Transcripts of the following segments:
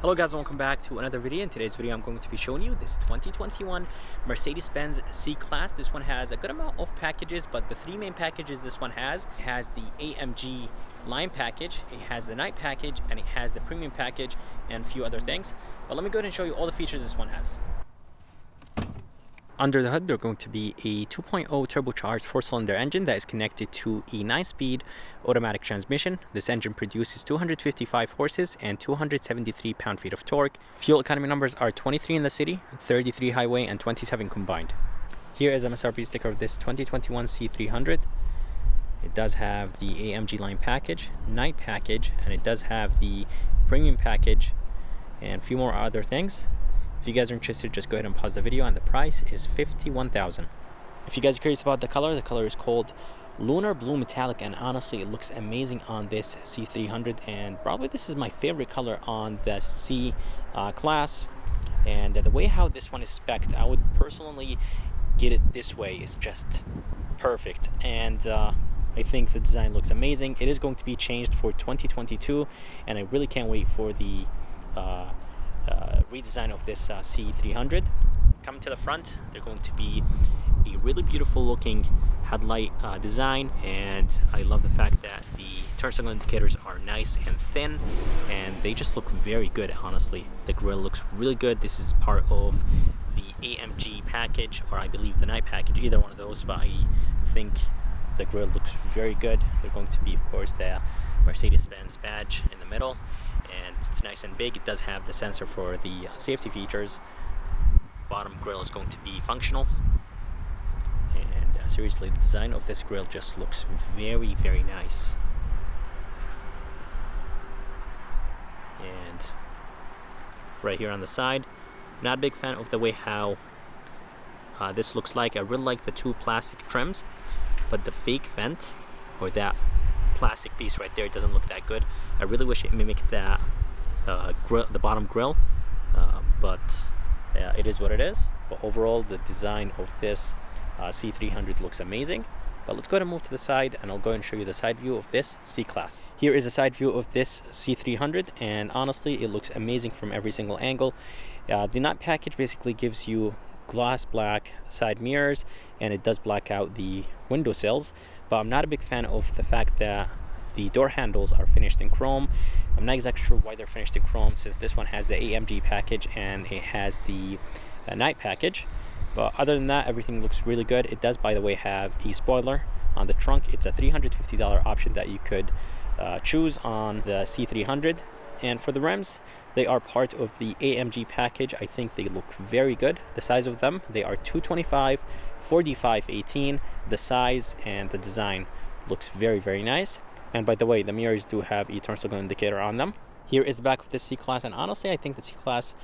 Hello guys, and welcome back to another video. In today's video I'm going to be showing you this 2021 Mercedes-Benz C-Class. This one has a good amount of packages, but the three main packages this one has, it has the AMG line package, it has the night package, and it has the premium package and a few other things. But let me go ahead and show you all the features this one has. Under the hood, they're going to be a 2.0 turbocharged 4-cylinder engine that is connected to a 9-speed automatic transmission. This engine produces 255 horses and 273 pound-feet of torque. Fuel economy numbers are 23 in the city, 33 highway, and 27 combined. Here is a MSRP sticker of this 2021 C300. It does have the AMG line package, night package, and it does have the premium package and a few more other things. If you guys are interested, just go ahead and pause the video, and the price is $51,000. If you guys are curious about the color is called Lunar Blue Metallic, and honestly it looks amazing on this C300, and probably this is my favorite color on the C class. And the way how this one is spec'd, I would personally get it this way. It's just perfect, and I think the design looks amazing. It is going to be changed for 2022, and I really can't wait for the redesign of this C300. Coming to the front, they're going to be a really beautiful looking headlight design, and I love the fact that the turn signal indicators are nice and thin, and they just look very good. Honestly, the grille looks really good. This is part of the AMG package, or I believe the night package, either one of those, but I think the grille looks very good. They're going to be, of course, the Mercedes-Benz badge in the middle, and it's nice and big. It does have the sensor for the safety features. Bottom grille is going to be functional, and seriously, the design of this grille just looks very, very nice. And right here on the side, not a big fan of the way how this looks like. I really like the two plastic trims, but the fake vent, or that plastic piece right there, doesn't look that good. I really wish it mimicked that grill, the bottom grill, but it is what it is. But overall, the design of this C300 looks amazing. But let's go ahead and move to the side, and I'll go and show you the side view of this C-Class. Here is a side view of this C300, and honestly, it looks amazing from every single angle. The night package basically gives you gloss black side mirrors, and it does black out the windowsills, but I'm not a big fan of the fact that the door handles are finished in chrome. I'm not exactly sure why they're finished in chrome, since this one has the AMG package and it has the night package. But other than that, everything looks really good. It does, by the way, have a spoiler on the trunk. It's a $350 option that you could choose on the C300. And for the rims, they are part of the AMG package. I think they look very good. The size of them, they are 225, 45, 18. The size and the design looks very, very nice. And by the way, the mirrors do have a turn signal indicator on them. Here is the back of the C-Class, and honestly, I think the C-Class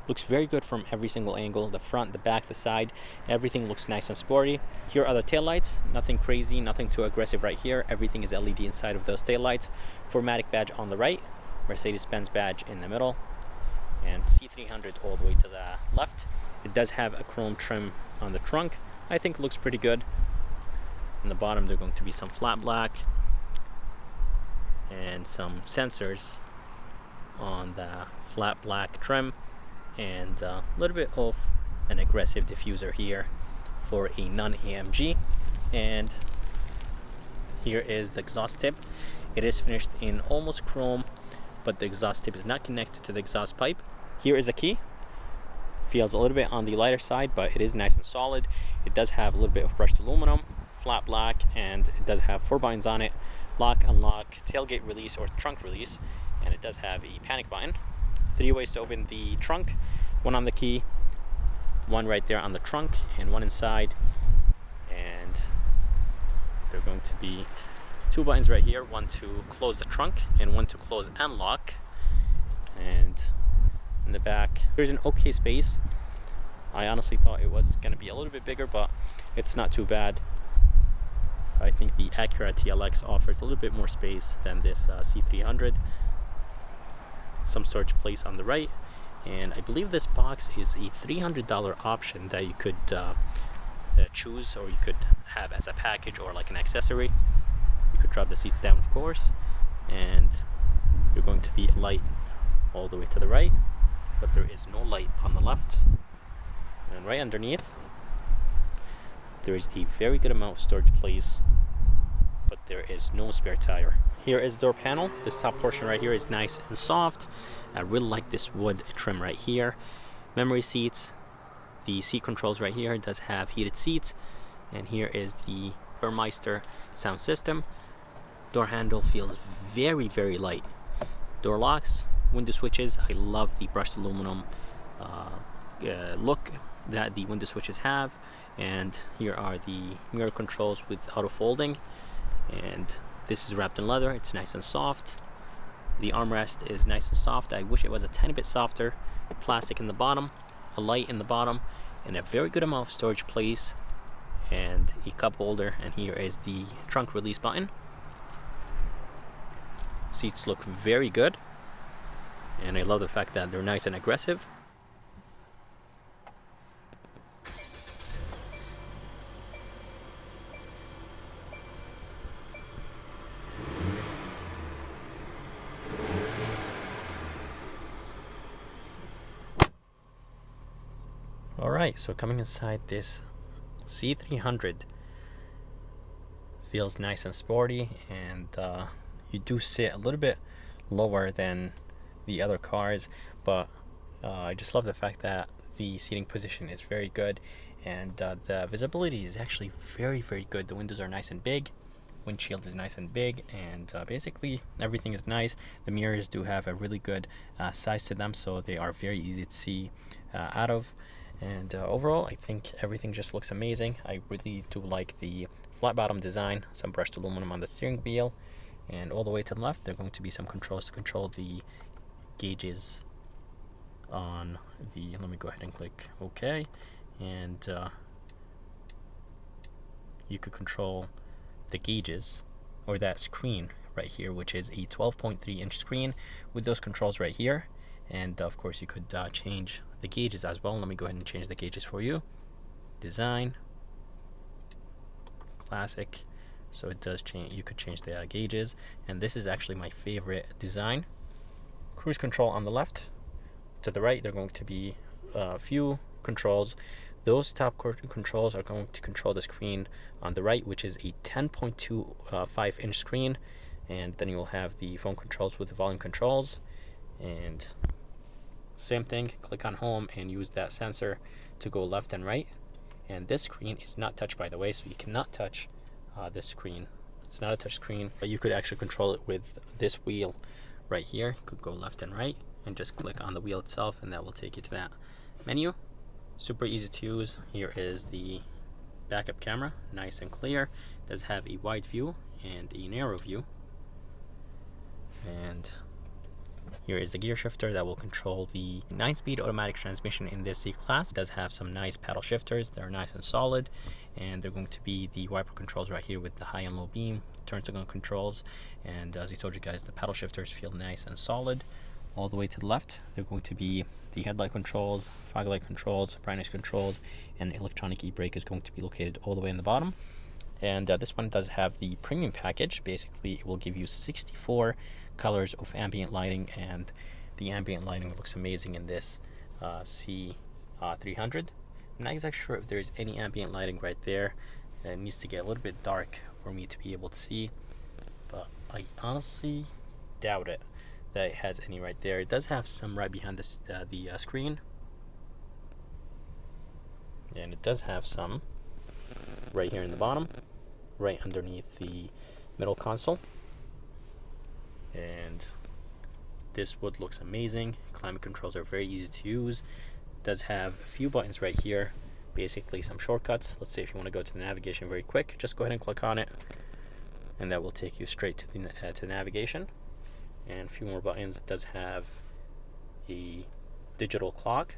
looks very good from every single angle. The front, the back, the side, everything looks nice and sporty. Here are the taillights. Nothing crazy, nothing too aggressive right here. Everything is LED inside of those taillights. 4MATIC badge on the right, Mercedes-Benz badge in the middle, and C300 all the way to the left. It does have a chrome trim on the trunk. I think it looks pretty good. In the bottom, there are going to be some flat black and some sensors on the flat black trim, and a little bit of an aggressive diffuser here for a non-AMG. And here is the exhaust tip. It is finished in almost chrome, but the exhaust tip is not connected to the exhaust pipe. Here is a key. Feels a little bit on the lighter side, but it is nice and solid. It does have a little bit of brushed aluminum, flat black, and it does have 4 buttons on it: lock, unlock, tailgate release, or trunk release. And it does have a panic button. 3 ways to open the trunk: 1 on the key, 1 right there on the trunk, and 1 inside. And they're going to be 2 buttons right here, 1 to close the trunk and 1 to close and lock. And in the back, there's an okay space. I honestly thought it was going to be a little bit bigger, but it's not too bad. I think the Acura TLX offers a little bit more space than this C300. Some storage place on the right, and I believe this box is a $300 option that you could choose, or you could have as a package or like an accessory. You could drop the seats down, of course, and you're going to be a light all the way to the right. but there is no light on the left. And right underneath, there is a very good amount of storage place, but there is no spare tire. Here is the door panel. This top portion right here is nice and soft. I really like this wood trim right here. Memory seats. The seat controls right here. It does have heated seats. And here is the Burmeister sound system. Door handle feels very, very light. Door locks, window switches. I love the brushed aluminum look that the window switches have. And here are the mirror controls with auto folding. And this is wrapped in leather. It's nice and soft. The armrest is nice and soft. I wish it was a tiny bit softer. Plastic in the bottom, a light in the bottom, and a very good amount of storage place, and a cup holder. And here is the trunk release button. Seats look very good, and I love the fact that they're nice and aggressive. Alright, so coming inside this C300 feels nice and sporty, and you do sit a little bit lower than the other cars, but I just love the fact that the seating position is very good, and the visibility is actually very, very good. The windows are nice and big, windshield is nice and big, and basically everything is nice. The mirrors do have a really good size to them, so they are very easy to see out of. And overall, I think everything just looks amazing. I really do like the flat bottom design, some brushed aluminum on the steering wheel, and all the way to the left there are going to be some controls to control the gauges on the, let me go ahead and click OK, and you could control the gauges, or that screen right here, which is a 12.3 inch screen with those controls right here. And of course you could change the gauges as well. Let me go ahead and change the gauges for you. Design, classic, so it does change. You could change the gauges, and this is actually my favorite design. Cruise control on the left. To the right there are going to be a few controls. Those top controls are going to control the screen on the right, which is a 10.25 inch screen, and then you will have the phone controls with the volume controls. And same thing, click on home and use that sensor to go left and right. And this screen is not touched, by the way, so you cannot touch this screen. It's not a touch screen, but you could actually control it with this wheel right here. You could go left and right and just click on the wheel itself, and that will take you to that menu. Super easy to use. Here is the backup camera, nice and clear. It does have a wide view and a narrow view. And here is the gear shifter that will control the 9-speed automatic transmission in this C-Class. It does have some nice paddle shifters. They're nice and solid, and they're going to be the wiper controls right here with the high and low beam, turn signal controls, and as I told you guys, the paddle shifters feel nice and solid. All the way to the left, they're going to be the headlight controls, fog light controls, brightness controls, and electronic e-brake is going to be located all the way in the bottom. And this one does have the premium package. Basically, it will give you 64 colors of ambient lighting, and the ambient lighting looks amazing in this C300. I'm not exactly sure if there's any ambient lighting right there. It needs to get a little bit dark for me to be able to see, but I honestly doubt it that it has any right there. It does have some right behind this, the screen, and it does have some right here in the bottom, right underneath the middle console. And this wood looks amazing. Climate controls are very easy to use. It does have a few buttons right here, basically some shortcuts. Let's say if you want to go to the navigation very quick, just go ahead and click on it, and that will take you straight to the navigation. And a few more buttons. It does have a digital clock,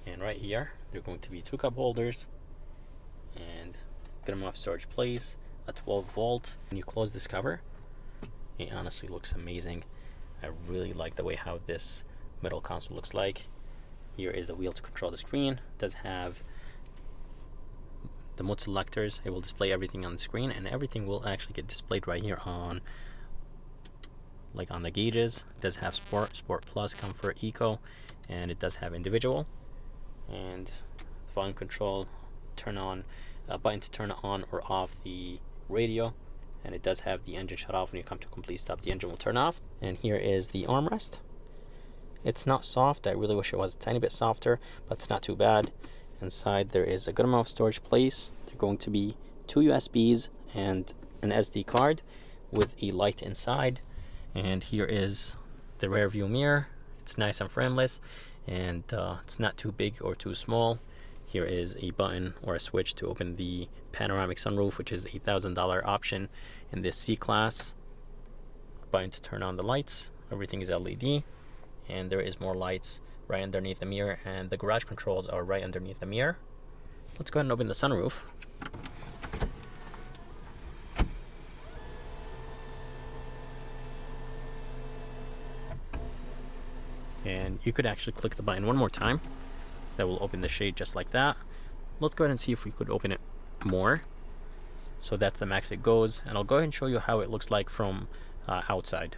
and right here there are going to be 2 cup holders and good amount of storage place, a 12-volt. When you close this cover, it honestly looks amazing. I really like the way how this middle console looks like. Here is the wheel to control the screen. It does have the mode selectors. It will display everything on the screen, and everything will actually get displayed right here on like on the gauges. It does have Sport, Sport Plus, Comfort, Eco, and it does have individual. And volume control, turn on, button to turn on or off the radio. And it does have the engine shut off. When you come to a complete stop, the engine will turn off. And here is the armrest. It's not soft. I really wish it was a tiny bit softer, but it's not too bad. Inside there is a good amount of storage place. They're going to be 2 USBs and an SD card with a light inside. And here is the rear view mirror. It's nice and frameless, and it's not too big or too small. Here is a button or a switch to open the panoramic sunroof, which is a $1,000 option in this C-Class. Button to turn on the lights. Everything is LED. And there is more lights right underneath the mirror, and the garage controls are right underneath the mirror. Let's go ahead and open the sunroof. And you could actually click the button one more time. That will open the shade just like that. Let's go ahead and see if we could open it more. So that's the max it goes, and I'll go ahead and show you how it looks like from outside.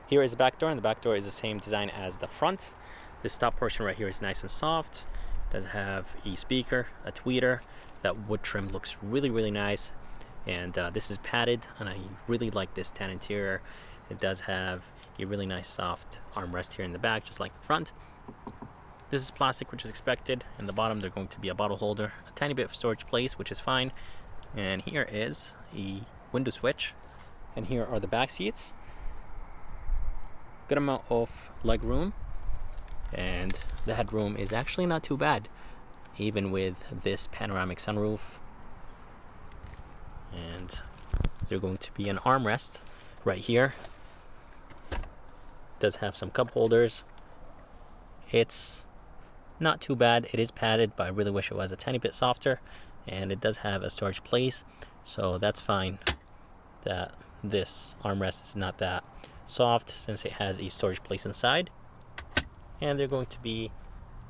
Here is the back door, and the back door is the same design as the front. This top portion right here is nice and soft. It does have a speaker, a tweeter. That wood trim looks really, really nice. And this is padded, and I really like this tan interior. It does have a really nice soft armrest here in the back, just like the front. This is plastic, which is expected. In the bottom, there's going to be a bottle holder, a tiny bit of storage place, which is fine. And here is a window switch. And here are the back seats. Good amount of leg room, and the headroom is actually not too bad, even with this panoramic sunroof. And there's going to be an armrest right here. It does have some cup holders. It's not too bad. It is padded, but I really wish it was a tiny bit softer. And it does have a storage place, so that's fine that this armrest is not that soft, since it has a storage place inside. And there are going to be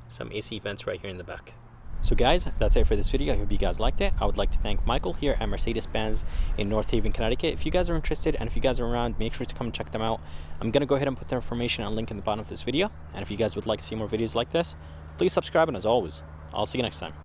some AC vents right here in the back. So guys, that's it for this video. I hope you guys liked it. I would like to thank Michael here at Mercedes-Benz in North Haven, Connecticut. If you guys are interested, and if you guys are around, make sure to come and check them out. I'm going to go ahead and put their information and link in the bottom of this video. And if you guys would like to see more videos like this, please subscribe, and as always, I'll see you next time.